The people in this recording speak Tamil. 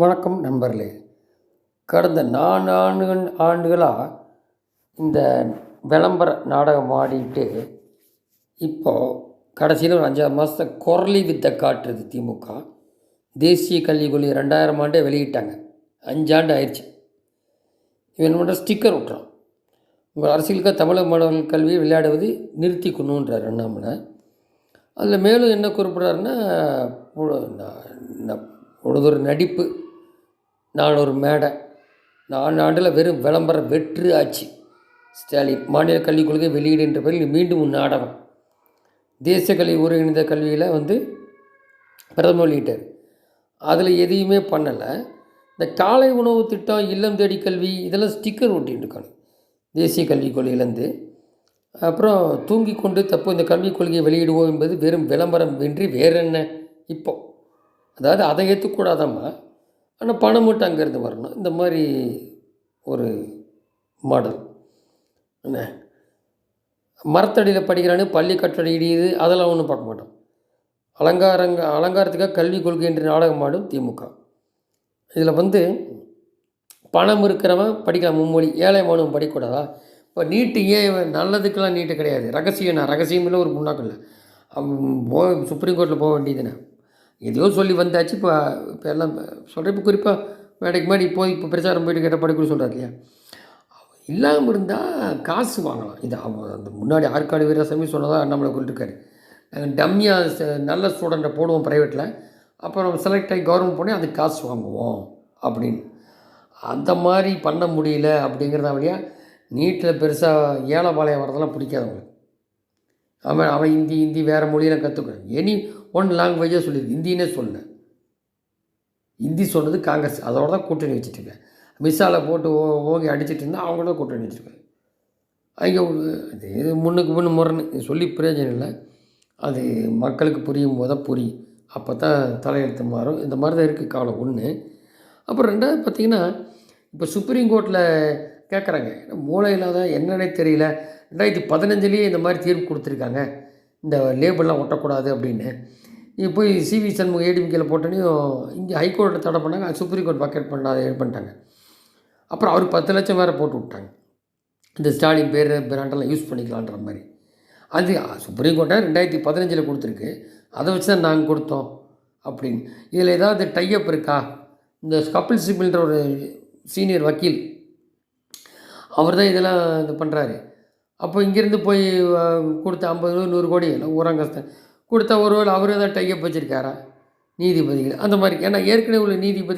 வணக்கம் நண்பர்களே. கடந்த 4 ஆண்டுகளாக இந்த விளம்பர நாடகம் ஆடிட்டு, இப்போது கடைசியில் ஒரு 5 மாதத்தை குரலி வித்தை காட்டுறது திமுக. தேசிய கல்விக் கொள்கை 2000 ஆண்டே வெளியிட்டாங்க. 5 ஆண்டு ஆயிடுச்சு. இவன் என்ன பண்ணுற, ஸ்டிக்கர் விட்றான். உங்கள் அரசியலுக்காக தமிழக மாணவர்கள் கல்வியை விளையாடுவது நிறுத்திக்கணுன்றார் அண்ணாமலை. அதில் மேலும் என்ன குறிப்பிட்றாருன்னா, பொழுதொரு நடிப்பு, நான் ஒரு மேடை, 4 ஆண்டில் வெறும் விளம்பர வெற்று ஆட்சி. ஸ்டாலின் மாநில கல்விக் கொள்கை வெளியீடு என்ற பெயரில் மீண்டும் ஒரு நாடகம். தேசிய கல்வி ஒருங்கிணைந்த கல்வியில் பிரதமர் வெளியிட்டார். அதில் எதையுமே பண்ணலை. இந்த காலை உணவு திட்டம், இல்லம் தேடி கல்வி, இதெல்லாம் ஸ்டிக்கர் ஒட்டிகிட்டு இருக்காங்க தேசிய கல்விக் கொள்கையிலேருந்து. அப்புறம் தூங்கி கொண்டு தப்பு இந்த கல்விக் கொள்கையை வெளியிடுவோம் என்பது வெறும் விளம்பரம் இன்றி வேறு என்ன இப்போது. அதாவது அதை ஏற்றுக்கூடாதாம்மா, ஆனால் பணம் மட்டும் அங்கேருந்து வரணும். இந்த மாதிரி ஒரு மாடல். என்ன மரத்தடியில் படிக்கிறான்னு பள்ளி கட்டட இடியுது, அதெல்லாம் ஒன்றும் பார்க்க மாட்டோம். அலங்காரத்துக்காக கல்விக் கொள்கை என்று நாடகம் ஆடும் திமுக. இதில் பணம் இருக்கிறவன் படிக்கலாம் மும்மொழி, ஏழை மாணவன் படிக்கக்கூடாதா? இப்போ நீட்டு ஏன் நல்லதுக்கெல்லாம் நீட்டு கிடையாது. ரகசியம் இல்லை, ஒரு முன்னாக்கம் இல்லை. சுப்ரீம் கோர்ட்டில் போக வேண்டியதுன்னு எதையோ சொல்லி வந்தாச்சு. இப்போ எல்லாம் சொல்கிறேன். இப்போ குறிப்பாக மேடைக்கு மேடி இப்போ பிரச்சாரம் போயிட்டு கேட்டால் படிக்கணும் சொல்கிறார் இல்லையா. இல்லாமல் இருந்தால் காசு வாங்கலாம். இது அந்த முன்னாடி ஆற்காடு வீரசாமி சொன்னதாக நம்மளை கொண்டுருக்காரு. நாங்கள் டம்மியாக நல்ல ஸ்டூடெண்ட்டை போடுவோம் ப்ரைவேட்டில், அப்புறம் செலக்ட் ஆகி கவர்மெண்ட் போனே அதுக்கு காசு வாங்குவோம் அப்படின்னு. அந்த மாதிரி பண்ண முடியல அப்படிங்கிறத வழியாக நீட்டில் பெருசாக ஏழைப்பாளையம் வரதெல்லாம் பிடிக்காதவங்களுக்கு. அவன் ஹிந்தி வேறு மொழியெல்லாம் கற்றுக்கணும். எனி ஒன் லாங்குவேஜாக சொல்லியிருக்கு, ஹிந்தினே சொல்லலை. ஹிந்தி சொன்னது காங்கிரஸ், அதோட தான் கூட்டணி வச்சுட்ருக்கேன். மிஸ்ஸால் போட்டு ஓங்கி அடிச்சிட்டு இருந்தால் அவங்கள தான் கூட்டணி வச்சுருக்கேன். அங்கே அது முன்னுக்கு முன்னு முரணு சொல்லி பிரயோஜனம் இல்லை. அது மக்களுக்கு புரியும் போது புரியும், அப்போ தான் தலையெழுத்து மாறும். இந்த மாதிரி தான் இருக்குது காலம் ஒன்று. அப்புறம் ரெண்டாவது பார்த்திங்கன்னா, இப்போ சுப்ரீம் கோர்ட்டில் கேட்குறாங்க, மூளை இல்லாத என்னன்னே தெரியல, 2015 இந்த மாதிரி தீர்ப்பு கொடுத்துருக்காங்க, இந்த லேபிள்லாம் ஒட்டக்கூடாது அப்படின்னு. போய் சிவி சண்முகம் ஏடிஎம்கேல போட்டோன்னையும் இங்கே ஹைகோர்ட்டில் தடை பண்ணாங்க, சுப்ரீம் கோர்ட் வக்கேட் பண்ணிட்டாங்க. அப்புறம் அவர் 10 லட்சம் வேறு போட்டு விட்டாங்க, இந்த ஸ்டாலின் பேர் பிராண்டெல்லாம் யூஸ் பண்ணிக்கலான்ற மாதிரி. அது சுப்ரீம் கோர்ட்டை 2015 கொடுத்துருக்கு, அதை வச்சு தான் நாங்கள் கொடுத்தோம் அப்படின்னு. இதில் ஏதாவது டைஅப் இருக்கா? இந்த கபில் சிபில்ன்ற ஒரு சீனியர் வக்கீல், அவர் தான் இதெல்லாம் இது பண்ணுறாரு. அப்போ இங்கேருந்து போய் கொடுத்த 50-100 கோடி எல்லாம் ஊராங்கஸ்தான் கொடுத்தா, ஒருவேளை அவர் ஏதாவது டைஅப் வச்சுருக்காரா நீதிபதிகள் அந்த மாதிரி? ஏன்னா ஏற்கனவே உள்ள நீதிபதி